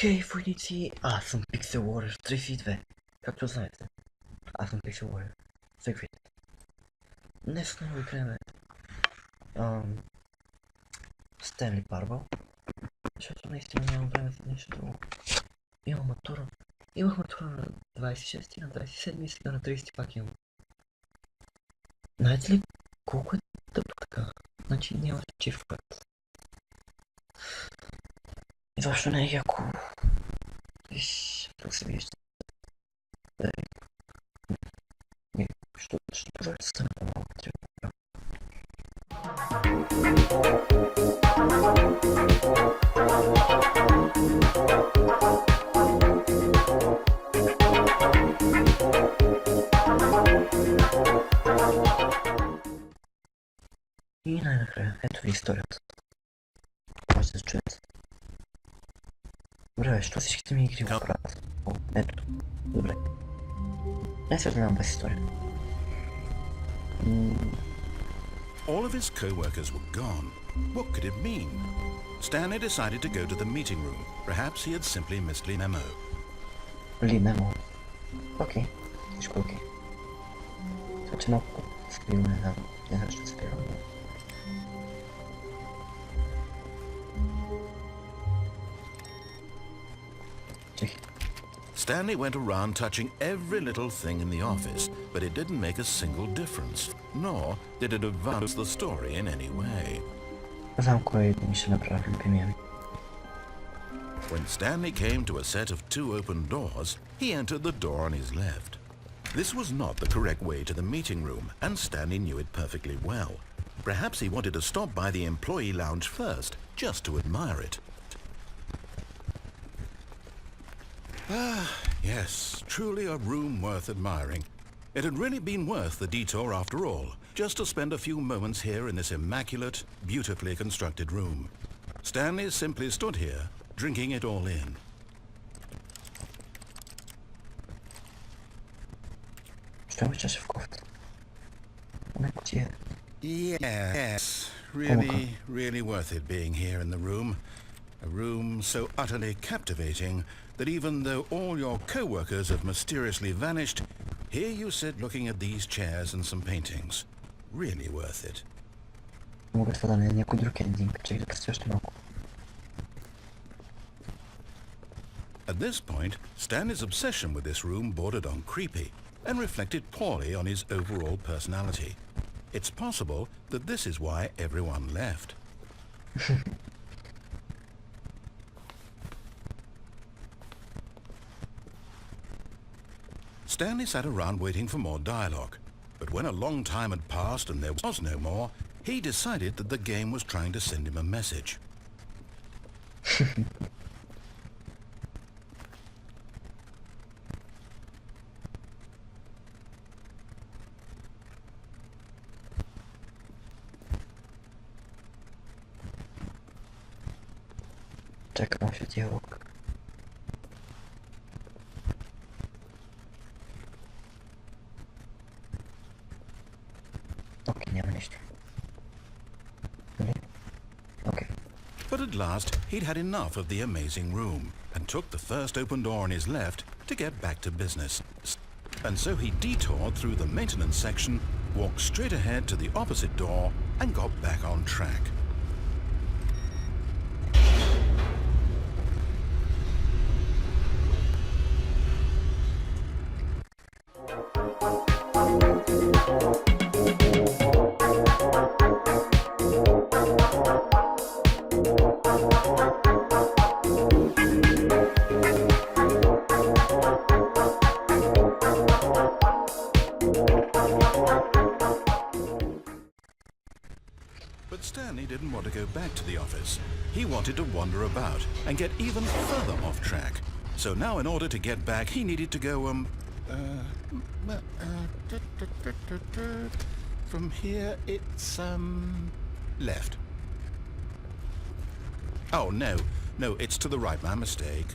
Хей, войници! Аз съм Pixel Warrior 32. Както знаете, аз съм Pixel Warrior. Закрит. Днес отново играем Стенли Парвал, защото наистина нямам време за нещо друго. Имам матура. Имах матура на 26, на 27 и сега на 30 пак имам. Знаете ли колко е тъпо така? Значи няма чиф път. И защо не е яко? Виж, тук се вижда. Ще пожелая да стане по-малко трябва. И най-накрая, ето ви историята. Може да се чуете. Добре, що всичките ми игри го правят? О, ето. Добре. Не се знам без история. All of his co-workers were gone. What could it mean? Stanley decided to go to the meeting room. Perhaps he had simply missed Lee memo. Lee memo. Окей. Всичко окей. Значи малко спираме, не знам защо спираме. Stanley went around touching every little thing in the office, but it didn't make a single difference, nor did it advance the story in any way. When Stanley came to a set of 2 open doors, he entered the door on his left. This was not the correct way to the meeting room, and Stanley knew it perfectly well. Perhaps he wanted to stop by the employee lounge first, just to admire it. Ah, yes, truly a room worth admiring. It had really been worth the detour after all, just to spend a few moments here in this immaculate, beautifully constructed room. Stanley simply stood here, drinking it all in. Yes, really worth it being here in the room. A room so utterly captivating that even though all your co-workers have mysteriously vanished, here you sit looking at these chairs and some paintings. Really worth it. At this point, Stanley's obsession with this room bordered on creepy and reflected poorly on his overall personality. It's possible that this is why everyone left. Stanley sat around waiting for more dialogue, but when a long time had passed and there was no more, he decided that the game was trying to send him a message. Czekam się dialog. But at last, he'd had enough of the amazing room and took the first open door on his left to get back to business. And so he detoured through the maintenance section, walked straight ahead to the opposite door, and got back on track. But Stanley didn't want to go back to the office. He wanted to wander about and get even further off track. So now in order to get back, he needed to go, from here it's, left. Oh, no, it's to the right, my mistake.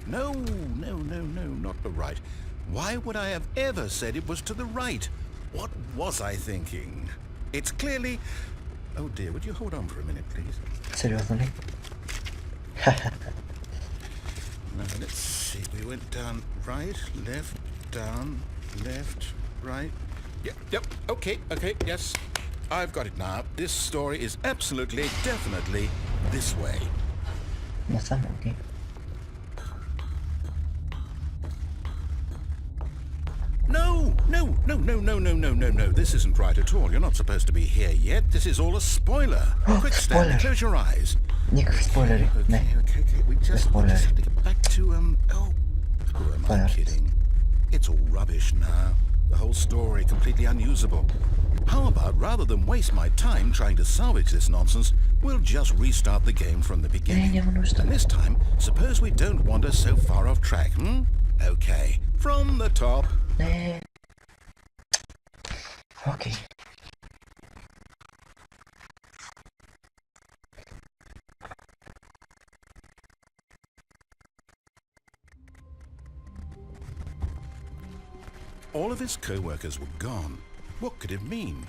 No, not the right. Why would I have ever said it was to the right? What was I thinking? It's clearly... Oh dear, would you hold on for a minute, please? Seriously? we went down, right, left, down, left, right. Yep, okay, yes. I've got it now. This story is absolutely, definitely this way. Ya sama, oke. No. This isn't right at all. You're not supposed to be here yet. This is all a spoiler. Quick, Stanley, spoiler. close your eyes. Никакви спойлери, не. Okay. We just have to get back to, who am I kidding? It's all rubbish now. The whole story completely unusable. How about, rather than waste my time trying to salvage this nonsense, we'll just restart the game from the beginning. And this time, suppose we don't wander so far off track, Okay, from the top. Не. Окей. All of his co-workers were gone. What could it mean?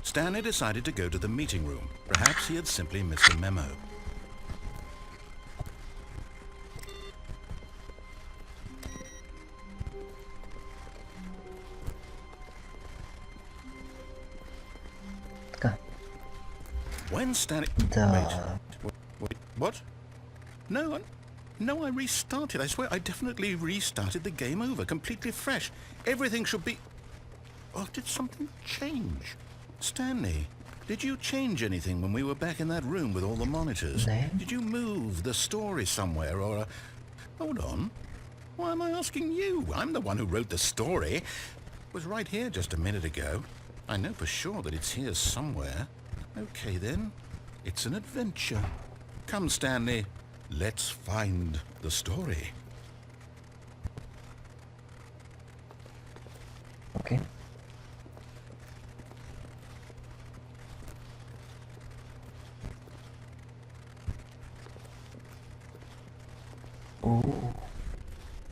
Stanley decided to go to the meeting room. Perhaps he had simply missed a memo. Така. When Stanley... Да. Wait, what? No, I restarted. I swear I definitely restarted the game over, completely fresh. Everything should be... Oh, did something change? Stanley, did you change anything when we were back in that room with all the monitors? No. Did you move the story somewhere or... Hold on. Why am I asking you? I'm the one who wrote the story. It was right here just a minute ago. I know for sure that it's here somewhere. Okay, then. It's an adventure. Come, Stanley. Let's find the story. Okay.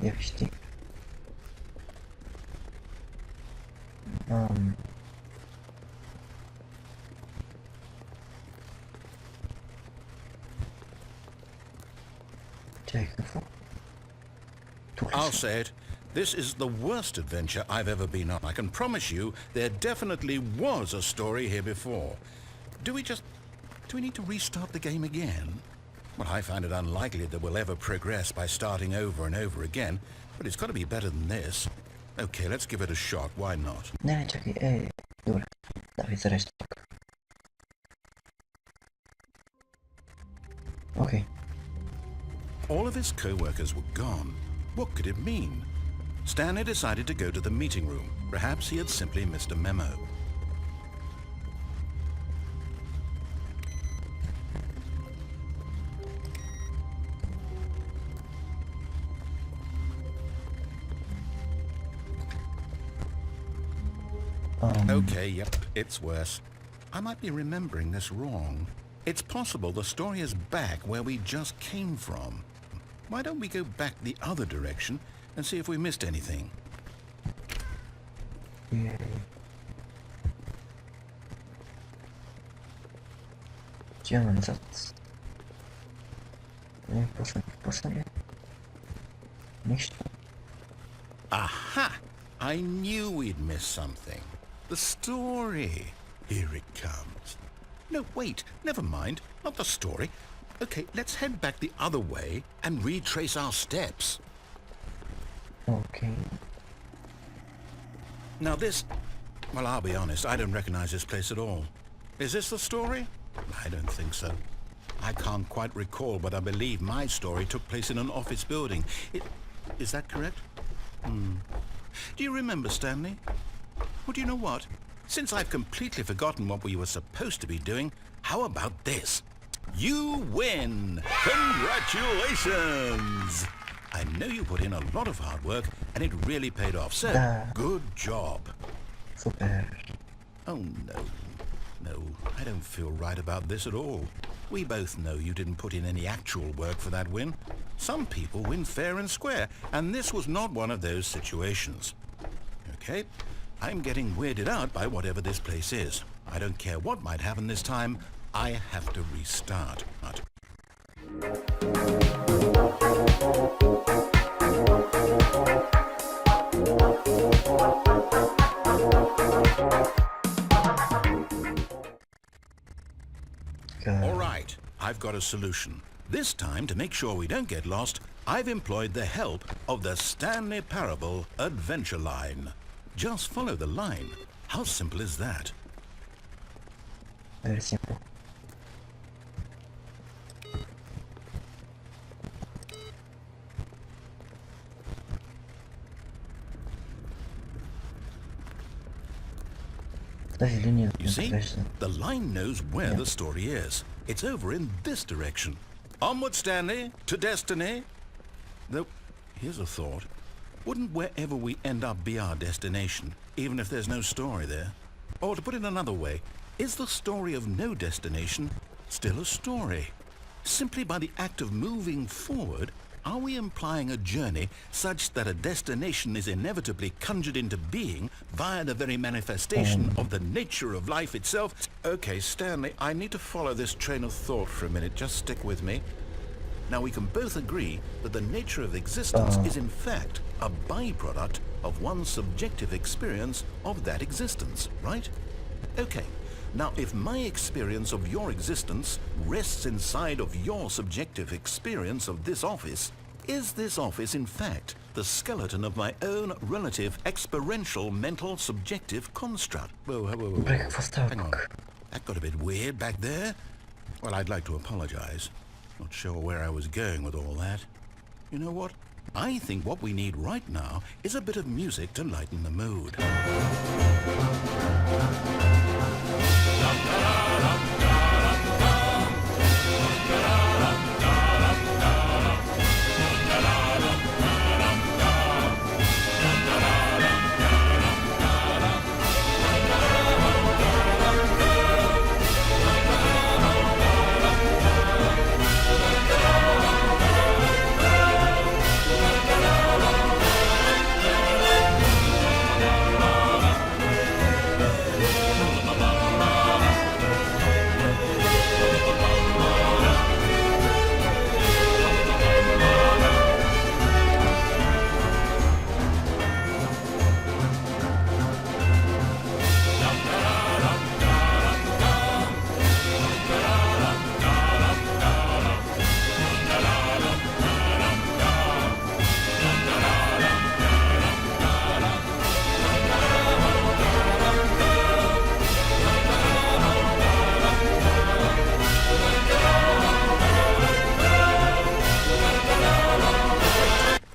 Я почти. I'll say it. This is the worst adventure I've ever been on. I can promise you there definitely was a story here before. Do we need to restart the game again? Well, I find it unlikely that we'll ever progress by starting over and over again, but it's got to be better than this. Okay, let's give it a shot. Why not? Не, чакай, добре. Давай зарежда пак. Okay. All of his co-workers were gone. What could it mean? Stanley decided to go to the meeting room. Perhaps he had simply missed a memo. Okay, yep, it's worse. I might be remembering this wrong. It's possible the story is back where we just came from. Why don't we go back the other direction and see if we missed anything? Yeah. Działam zaraz. Nie, proszę nie. Nichts. Aha! I knew we'd missed something. The story. Here it comes. No, wait, never mind. Not the story. Okay, let's head back the other way and retrace our steps. Okay. Now this... Well, I'll be honest, I don't recognize this place at all. Is this the story? I don't think so. I can't quite recall, but I believe my story took place in an office building. Is that correct? Do you remember, Stanley? Well, do you know what? Since I've completely forgotten what we were supposed to be doing, how about this? You win! Congratulations! I know you put in a lot of hard work, and it really paid off, so good job. Super. Oh, no, I don't feel right about this at all. We both know you didn't put in any actual work for that win. Some people win fair and square, and this was not one of those situations. Okay, I'm getting weirded out by whatever this place is. I don't care what might happen this time. I have to restart. got a solution. This time, to make sure we don't get lost, I've employed the help of the Stanley Parable Adventure Line. Just follow the line. How simple is that? Very simple. You see, the line knows where the story is. It's over in this direction. Onward, Stanley, to destiny. Though, here's a thought. Wouldn't wherever we end up be our destination, even if there's no story there? Or to put it another way, is the story of no destination still a story? Simply by the act of moving forward, are we implying a journey such that a destination is inevitably conjured into being via the very manifestation of the nature of life itself? Okay, Stanley, I need to follow this train of thought for a minute. Just stick with me. Now, we can both agree that the nature of existence is in fact a byproduct of one's subjective experience of that existence, right? Okay. Now, if my experience of your existence rests inside of your subjective experience of this office, is this office, in fact, the skeleton of my own relative experiential mental subjective construct? Whoa. Hang on. That got a bit weird back there. Well, I'd like to apologize. Not sure where I was going with all that. You know what? I think what we need right now is a bit of music to lighten the mood.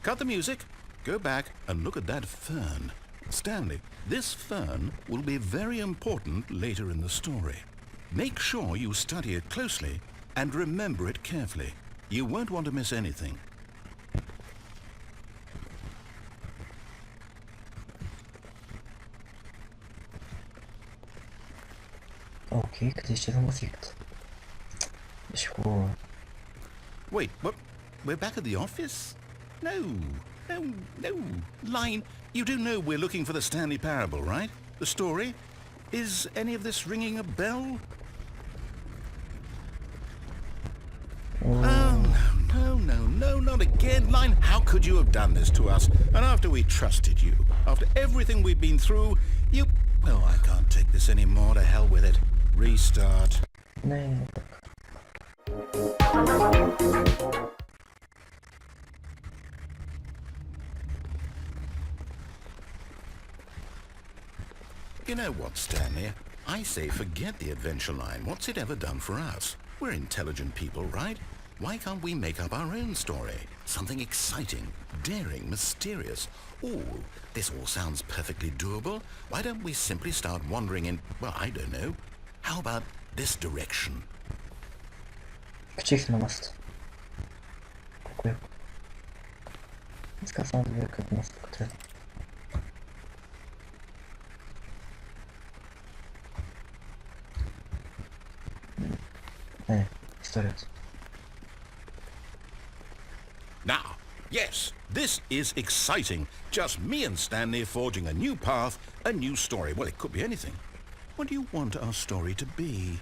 Cut the music, go back and look at that fern. Stanley, this fern will be very important later in the story. Make sure you study it closely and remember it carefully. You won't want to miss anything. Окей, къде ще идвам музиката? Беше хубаво. Wait, what? We're back at the office? No. Line, you do know we're looking for the Stanley Parable, right? The story? Is any of this ringing a bell? Oh, no, not again. Line, how could you have done this to us? And after we trusted you, after everything we've been through, you... Oh, I can't take this anymore. To hell with it. Restart. Не, так. You know what, Stanley? I say forget the adventure line. What's it ever done for us? We're intelligent people, right? Why can't we make up our own story? Something exciting, daring, mysterious. Ooh, this all sounds perfectly doable. Why don't we simply start wandering in, well, I don't know. How about this direction? Качих на мост. Колко Иска само да видя как мост трябва. Историята. Now, yes, this is exciting. Just me and Stanley forging a new path, a new story. Well, it could be anything. What do you want our story to be?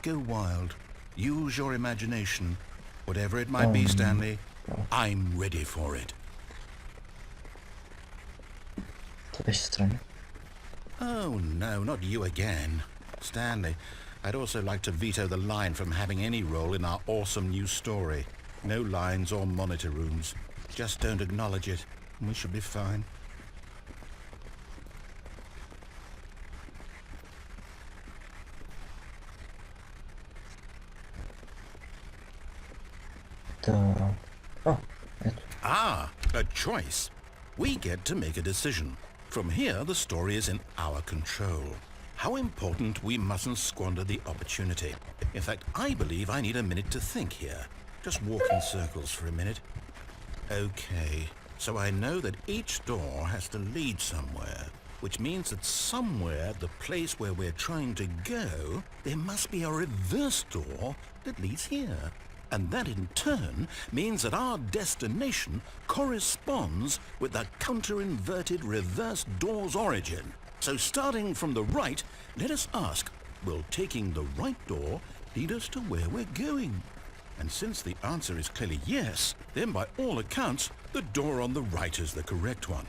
Go wild. Use your imagination. Whatever it might be, Stanley, I'm ready for it. Това беше странно. Oh, no, not you again. Stanley, I'd also like to veto the line from having any role in our awesome new story. No lines or monitor rooms. Just don't acknowledge it, and we should be fine. Да. О, ето. Ah, a choice. We get to make a decision. From here, the story is in our control. How important we mustn't squander the opportunity. In fact, I believe I need a minute to think here. Just walk in circles for a minute. Okay, so I know that each door has to lead somewhere, which means that somewhere at the place where we're trying to go, there must be a reverse door that leads here. And that in turn means that our destination corresponds with the counter-inverted reverse door's origin. So starting from the right, let us ask, will taking the right door lead us to where we're going? And since the answer is clearly yes, then by all accounts, the door on the right is the correct one.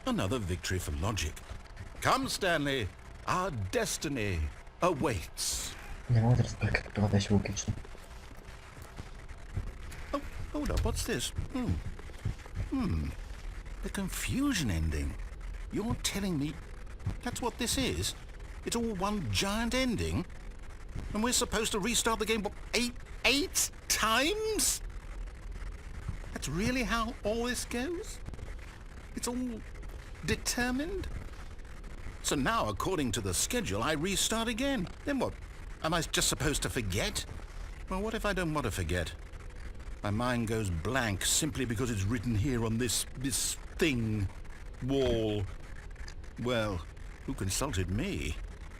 Another victory for logic. Come, Stanley, our destiny awaits. Не мога да разбера как това беше логично. Oh, hold up, what's this? The confusion ending. You're telling me that's what this is? It's all one giant ending? And we're supposed to restart the game, what, eight times? That's really how all this goes? It's all determined? So now, according to the schedule, I restart again. Then what? Am I just supposed to forget? Well, what if I don't want to forget? My mind goes blank simply because it's written here on this thing, wall. Well, who consulted me?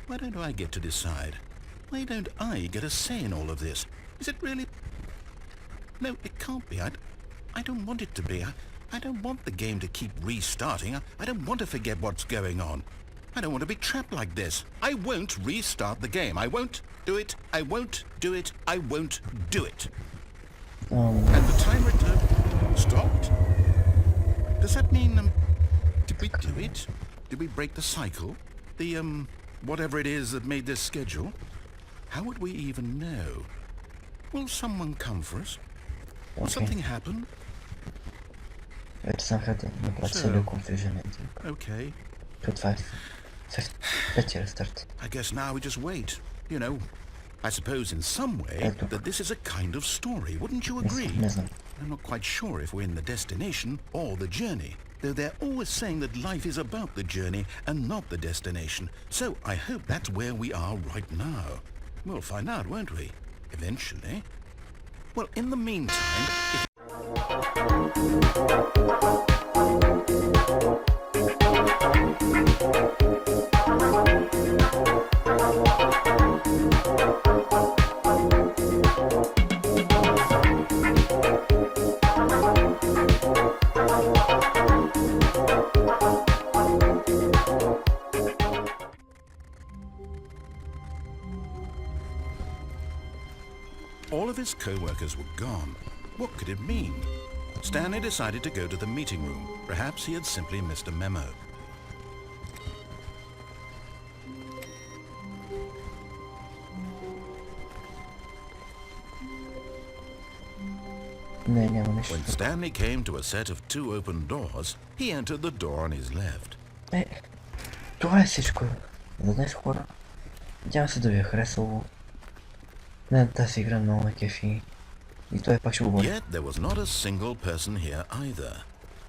Why don't I get to decide? Why don't I get a say in all of this? Is it really? No, it can't be. I don't want it to be. I don't want the game to keep restarting. I don't want to forget what's going on. I don't want to be trapped like this. I won't restart the game. I won't do it. I won't do it. I won't do it. And the timer stopped? Does that mean, did we do it? Did we break the cycle? The, whatever it is that made this schedule? How would we even know? Will someone come for us? Will something happen? Вече съм хата направят целият confusion ending. Okay. Това е пети рестарт. I guess now we just wait. You know, I suppose in some way that this is a kind of story. Wouldn't you agree? Не знам. I'm not quite sure if we're in the destination or the journey, though they're always saying that life is about the journey and not the destination. So I hope that's where we are right now. We'll find out, won't we? Eventually. Well, in the meantime, if... All of his co-workers were gone. What could it mean? Stanley decided to go to the meeting room. Perhaps he had simply missed a memo. Не, няма нищо. When Stanley came to a set of two open doors, he entered the door on his left. Това е всичко за днес, хора. Надявам се да ви е харесало. Не, тази игра много ме кефи. И той пак ще го говори. Yet there was not a single person here either.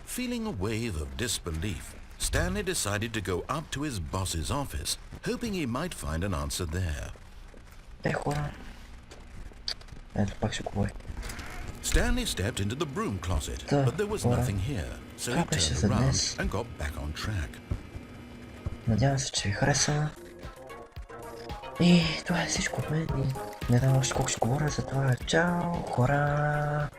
Feeling a wave of disbelief, Stanley decided to go up to his boss's office, hoping he might find an answer there. Хора. Ето пак ще говори. Stanley stepped into the broom closet, but there was nothing here, so he turned around and got back on track. Надявам се, че ви хареса. И това е всичко от мен. И не знам още колко ще говоря за това. Чао, хора!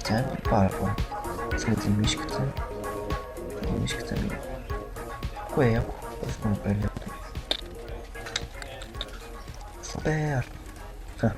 Тя е парва. Следи мишката. Мишката ми. Кое е яко? Искам да пея. Супер! Ха.